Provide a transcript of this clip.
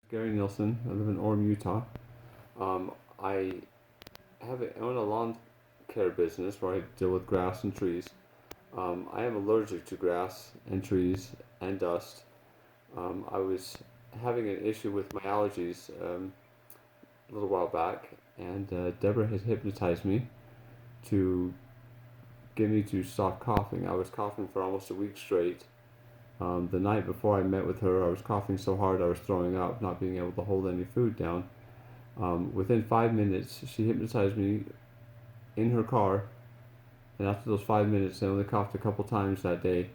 Gary Nielsen. I live in Orem, Utah. I own a lawn care business where I deal with grass and trees. I am allergic to grass and trees and dust. I was having an issue with my allergies a little while back, and Deborah had hypnotized me to get me to stop coughing. I was coughing for almost a week straight. The night before I met with her, I was coughing so hard I was throwing up, not being able to hold any food down. Within 5 minutes, she hypnotized me in her car, and after those 5 minutes, I only coughed a couple times that day.